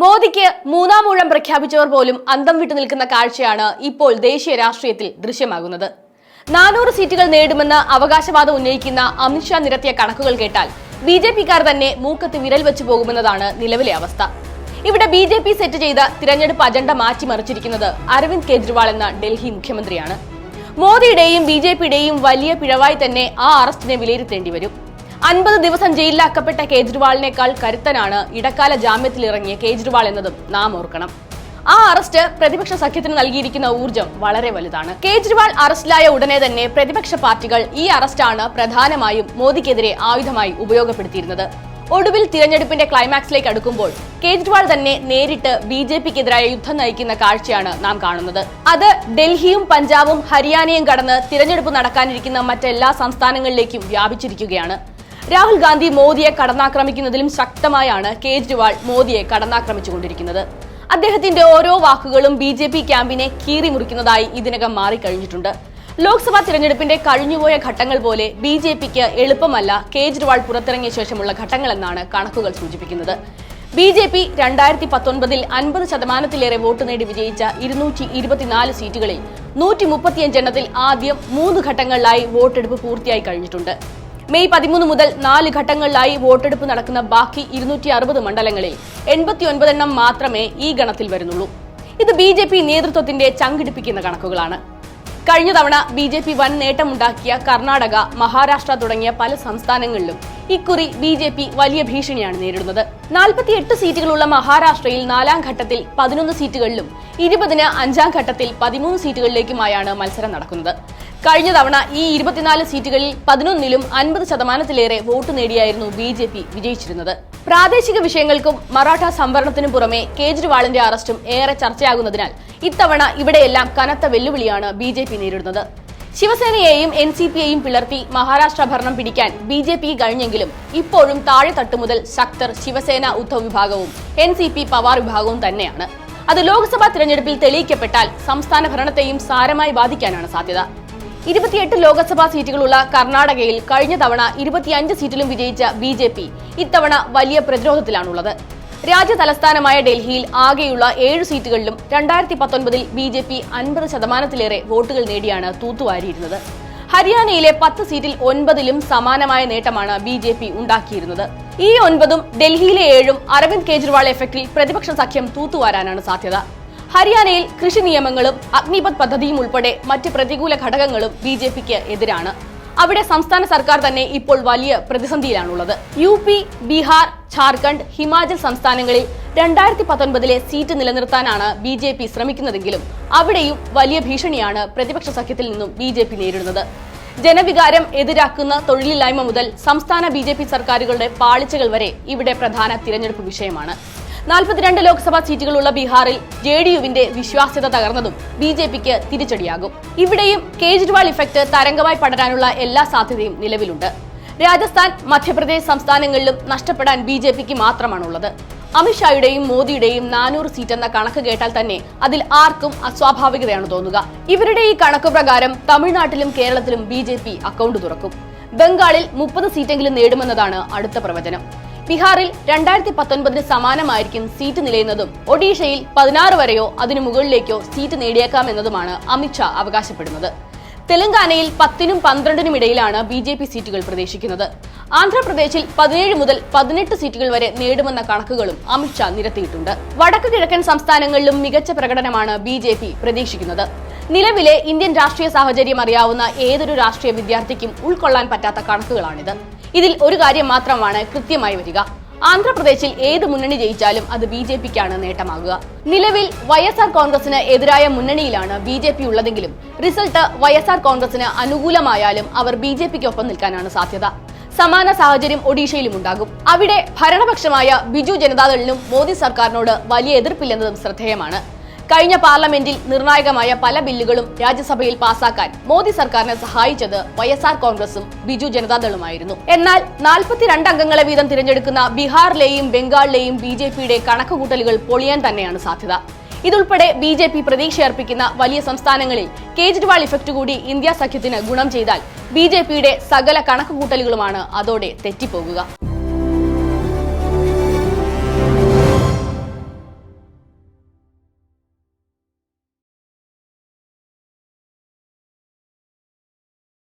മോദിക്ക് മൂന്നാം ഊഴം പ്രഖ്യാപിച്ചവർ പോലും അന്തം വിട്ടു നിൽക്കുന്ന കാഴ്ചയാണ് ഇപ്പോൾ ദേശീയ രാഷ്ട്രീയത്തിൽ ദൃശ്യമാകുന്നത്. 400 സീറ്റുകൾ നേടുമെന്ന് അവകാശവാദം ഉന്നയിക്കുന്ന അമിത്ഷാ നിരത്തിയ കണക്കുകൾ കേട്ടാൽ ബിജെപിക്കാർ തന്നെ മൂക്കത്ത് വിരൽ വെച്ചു പോകുമെന്നതാണ് നിലവിലെ അവസ്ഥ. ഇവിടെ ബിജെപി സെറ്റ് ചെയ്ത തിരഞ്ഞെടുപ്പ് അജണ്ട മാറ്റിമറിച്ചിരിക്കുന്നത് അരവിന്ദ് കെജ്രിവാൾ എന്ന ഡൽഹി മുഖ്യമന്ത്രിയാണ്. മോദിയുടെയും ബിജെപിയുടെയും വലിയ പിഴവായി തന്നെ ആ അറസ്റ്റിനെ വിലയിരുത്തേണ്ടി വരും. 50 ദിവസം ജയിലിലാക്കപ്പെട്ട കേജ്രിവാളിനേക്കാൾ കരുത്തനാണ് ഇടക്കാല ജാമ്യത്തിലിറങ്ങിയ കേജ്രിവാൾ എന്നതും നാം ഓർക്കണം. ആ അറസ്റ്റ് പ്രതിപക്ഷ സഖ്യത്തിന് നൽകിയിരിക്കുന്ന ഊർജ്ജം വളരെ വലുതാണ്. കേജ്രിവാൾ അറസ്റ്റിലായ ഉടനെ തന്നെ പ്രതിപക്ഷ പാർട്ടികൾ ഈ അറസ്റ്റാണ് പ്രധാനമായും മോദിക്കെതിരെ ആയുധമായി ഉപയോഗപ്പെടുത്തിയിരുന്നത്. ഒടുവിൽ തിരഞ്ഞെടുപ്പിന്റെ ക്ലൈമാക്സിലേക്ക് അടുക്കുമ്പോൾ കേജ്രിവാൾ തന്നെ നേരിട്ട് ബിജെപിക്കെതിരായ യുദ്ധം നയിക്കുന്ന കാഴ്ചയാണ് നാം കാണുന്നത്. അത് ഡൽഹിയും പഞ്ചാബും ഹരിയാനയും കടന്ന് തിരഞ്ഞെടുപ്പ് നടക്കാനിരിക്കുന്ന മറ്റെല്ലാ സംസ്ഥാനങ്ങളിലേക്കും വ്യാപിച്ചിരിക്കുകയാണ്. രാഹുൽ ഗാന്ധി മോദിയെ കടന്നാക്രമിക്കുന്നതിലും ശക്തമായാണ് കേജ്രിവാൾ മോദിയെ കടന്നാക്രമിച്ചുകൊണ്ടിരിക്കുന്നത്. അദ്ദേഹത്തിന്റെ ഓരോ വാക്കുകളും ബിജെപി ക്യാമ്പിനെ കീറിമുറിക്കുന്നതായി ഇതിനകം മാറിക്കഴിഞ്ഞിട്ടുണ്ട്. ലോക്സഭാ തിരഞ്ഞെടുപ്പിന്റെ കഴിഞ്ഞുപോയ ഘട്ടങ്ങൾ പോലെ ബിജെപിക്ക് എളുപ്പമല്ല കേജ്രിവാൾ പുറത്തിറങ്ങിയ ശേഷമുള്ള ഘട്ടങ്ങളെന്നാണ് കണക്കുകൾ സൂചിപ്പിക്കുന്നത്. ബിജെപി 2019 50% വോട്ട് നേടി വിജയിച്ച 224 സീറ്റുകളിൽ 135 എണ്ണത്തിൽ ആദ്യം 3 ഘട്ടങ്ങളിലായി വോട്ടെടുപ്പ് പൂർത്തിയായി കഴിഞ്ഞിട്ടുണ്ട്. മെയ് 13 മുതൽ 4 ഘട്ടങ്ങളിലായി വോട്ടെടുപ്പ് നടക്കുന്ന ബാക്കി 260 മണ്ഡലങ്ങളിൽ 89 എണ്ണം മാത്രമേ ഈ ഗണത്തിൽ വരുന്നുള്ളൂ. ഇത് ബിജെപി നേതൃത്വത്തിന്റെ ചങ്കിടിപ്പിക്കുന്ന കണക്കുകളാണ്. കഴിഞ്ഞ തവണ ബിജെപി വൻ നേട്ടമുണ്ടാക്കിയ കർണാടക, മഹാരാഷ്ട്ര തുടങ്ങിയ പല സംസ്ഥാനങ്ങളിലും ഇക്കുറി ബിജെപി വലിയ ഭീഷണിയാണ് നേരിടുന്നത്. 48 സീറ്റുകളുള്ള മഹാരാഷ്ട്രയിൽ 4ാം ഘട്ടത്തിൽ 11 സീറ്റുകളിലും 20-ന് 5ാം ഘട്ടത്തിൽ 13 സീറ്റുകളിലേക്കുമായാണ് മത്സരം നടക്കുന്നത്. കഴിഞ്ഞ തവണ ഈ 24 സീറ്റുകളിൽ 11-ലും 50%-ലേറെ വോട്ട് നേടിയായിരുന്നു ബിജെപി വിജയിച്ചിരുന്നത്. പ്രാദേശിക വിഷയങ്ങൾക്കും മറാഠ സംവരണത്തിനും പുറമെ കേജ്രിവാളിന്റെ അറസ്റ്റും ഏറെ ചർച്ചയാകുന്നതിനാൽ ഇത്തവണ ഇവിടെയെല്ലാം കനത്ത വെല്ലുവിളിയാണ് ബിജെപി നേരിടുന്നത്. ശിവസേനയെയും NCPയെയും പിളർത്തി മഹാരാഷ്ട്ര ഭരണം പിടിക്കാൻ ബിജെപിക്ക് കഴിഞ്ഞെങ്കിലും ഇപ്പോഴും താഴെത്തട്ടു മുതൽ ശക്തർ ശിവസേന ഉദ്ധവ് വിഭാഗവും NCP പവാർ വിഭാഗവും തന്നെയാണ്. അത് ലോക്സഭാ തിരഞ്ഞെടുപ്പിൽ തെളിയിക്കപ്പെട്ടാൽ സംസ്ഥാന ഭരണത്തെയും സാരമായി ബാധിക്കാനാണ് സാധ്യത. 28 ലോക്സഭാ സീറ്റുകളുള്ള കർണാടകയിൽ കഴിഞ്ഞ തവണ 25 സീറ്റിലും വിജയിച്ച ബിജെപി ഇത്തവണ വലിയ പ്രതിരോധത്തിലാണുള്ളത്. രാജ്യ തലസ്ഥാനമായ ഡൽഹിയിൽ ആകെയുള്ള 7 സീറ്റുകളിലും 2019 ബിജെപി 50%-ലേറെ വോട്ടുകൾ നേടിയാണ് തൂത്തുവാരിയിരുന്നത്. ഹരിയാനയിലെ 10 സീറ്റിൽ 9-ലും സമാനമായ നേട്ടമാണ് ബിജെപി ഉണ്ടാക്കിയിരുന്നത്. ഈ 9-ഉം ഡൽഹിയിലെ 7-ഉം അരവിന്ദ് കെജ്രിവാൾ എഫക്റ്റിൽ പ്രതിപക്ഷ സഖ്യം തൂത്തുവാരാനാണ് സാധ്യത. ഹരിയാനയിൽ കൃഷി നിയമങ്ങളും അഗ്നിപത് പദ്ധതിയും ഉൾപ്പെടെ മറ്റ് പ്രതികൂല ഘടകങ്ങളും ബിജെപിക്ക് എതിരാണ്. അവിടെ സംസ്ഥാന സർക്കാർ തന്നെ ഇപ്പോൾ വലിയ പ്രതിസന്ധിയിലാണുള്ളത്. UP, ബീഹാർ, ഝാർഖണ്ഡ്, ഹിമാചൽ സംസ്ഥാനങ്ങളിൽ 2019-ലെ സീറ്റ് നിലനിർത്താനാണ് ബിജെപി ശ്രമിക്കുന്നതെങ്കിലും അവിടെയും വലിയ ഭീഷണിയാണ് പ്രതിപക്ഷ സഖ്യത്തിൽ നിന്നും ബിജെപി നേരിടുന്നത്. ജനവികാരം എതിരാക്കുന്ന തൊഴിലില്ലായ്മ മുതൽ സംസ്ഥാന ബിജെപി സർക്കാരുകളുടെ പാളിച്ചകൾ വരെ ഇവിടെ പ്രധാന തിരഞ്ഞെടുപ്പ് വിഷയമാണ്. 42 ലോക്സഭാ സീറ്റുകളുള്ള ബീഹാറിൽ JDUവിന്റെ വിശ്വാസ്യത തകർന്നതും ബിജെപിക്ക് തിരിച്ചടിയാകും. ഇവിടെയും കേജ്രിവാൾ ഇഫക്ട് തരംഗമായി പടരാനുള്ള എല്ലാ സാധ്യതയും നിലവിലുണ്ട്. രാജസ്ഥാൻ, മധ്യപ്രദേശ് സംസ്ഥാനങ്ങളിലും നഷ്ടപ്പെടാൻ ബിജെപിക്ക് മാത്രമാണുള്ളത്. അമിത്ഷായുടെയും മോദിയുടെയും 400 സീറ്റ് എന്ന കണക്ക് കേട്ടാൽ തന്നെ അതിൽ ആർക്കും അസ്വാഭാവികതയാണ് തോന്നുക. ഇവരുടെ ഈ കണക്ക് പ്രകാരം തമിഴ്നാട്ടിലും കേരളത്തിലും ബിജെപി അക്കൗണ്ട് തുറക്കും. ബംഗാളിൽ 30 സീറ്റെങ്കിലും നേടുമെന്നതാണ് അടുത്ത പ്രവചനം. ബീഹാറിൽ 2019-ന് സമാനമായിരിക്കും സീറ്റ് നിലയുന്നതും ഒഡീഷയിൽ 16 വരെയോ അതിനു മുകളിലേക്കോ സീറ്റ് നേടിയേക്കാമെന്നതുമാണ് അമിത്ഷാ അവകാശപ്പെടുന്നത്. തെലങ്കാനയിൽ 10-നും 12-നും ഇടയിലാണ് ബിജെപി സീറ്റുകൾ പ്രതീക്ഷിക്കുന്നത്. ആന്ധ്രാപ്രദേശിൽ 17 മുതൽ 18 സീറ്റുകൾ വരെ നേടുമെന്ന കണക്കുകളും അമിത്ഷാ നിരത്തിയിട്ടുണ്ട്. വടക്കു കിഴക്കൻ സംസ്ഥാനങ്ങളിലും മികച്ച പ്രകടനമാണ് ബിജെപി പ്രതീക്ഷിക്കുന്നത്. നിലവിലെ ഇന്ത്യൻ രാഷ്ട്രീയ സാഹചര്യം അറിയാവുന്ന ഏതൊരു രാഷ്ട്രീയ വിദ്യാർത്ഥിക്കും ഉൾക്കൊള്ളാൻ പറ്റാത്ത കണക്കുകളാണിത്. ഇതിൽ ഒരു കാര്യം മാത്രമാണ് കൃത്യമായി വരിക: ആന്ധ്രാപ്രദേശിൽ ഏത് മുന്നണി ജയിച്ചാലും അത് ബിജെപിക്കാണ് നേട്ടമാകുക. നിലവിൽ YSR കോൺഗ്രസിന് എതിരായ മുന്നണിയിലാണ് ബിജെപി ഉള്ളതെങ്കിലും റിസൾട്ട് YSR കോൺഗ്രസിന് അനുകൂലമായാലും അവർ ബിജെപിക്കൊപ്പം നിൽക്കാനാണ് സാധ്യത. സമാന സാഹചര്യം ഒഡീഷയിലും ഉണ്ടാകും. അവിടെ ഭരണപക്ഷമായ ബിജു ജനതാദളിനും മോദി സർക്കാരിനോട് വലിയ എതിർപ്പില്ലെന്നതും ശ്രദ്ധേയമാണ്. കഴിഞ്ഞ പാർലമെന്റിൽ നിർണായകമായ പല ബില്ലുകളും രാജ്യസഭയിൽ പാസാക്കാൻ മോദി സർക്കാരിനെ സഹായിച്ചത് YSR കോൺഗ്രസും ബിജു ജനതാദളുമായിരുന്നു. എന്നാൽ 42 അംഗങ്ങളെ വീതം തിരഞ്ഞെടുക്കുന്ന ബീഹാറിലെയും ബംഗാളിലെയും ബിജെപിയുടെ കണക്കുകൂട്ടലുകൾ പൊളിയാൻ തന്നെയാണ് സാധ്യത. ഇതുൾപ്പെടെ ബിജെപി പ്രതീക്ഷയർപ്പിക്കുന്ന വലിയ സംസ്ഥാനങ്ങളിൽ കേജ്രിവാൾ ഇഫക്ട് കൂടി ഇന്ത്യ സഖ്യത്തിന് ഗുണം ചെയ്താൽ ബിജെപിയുടെ സകല കണക്കുകൂട്ടലുകളുമാണ് അതോടെ തെറ്റിപ്പോകുക.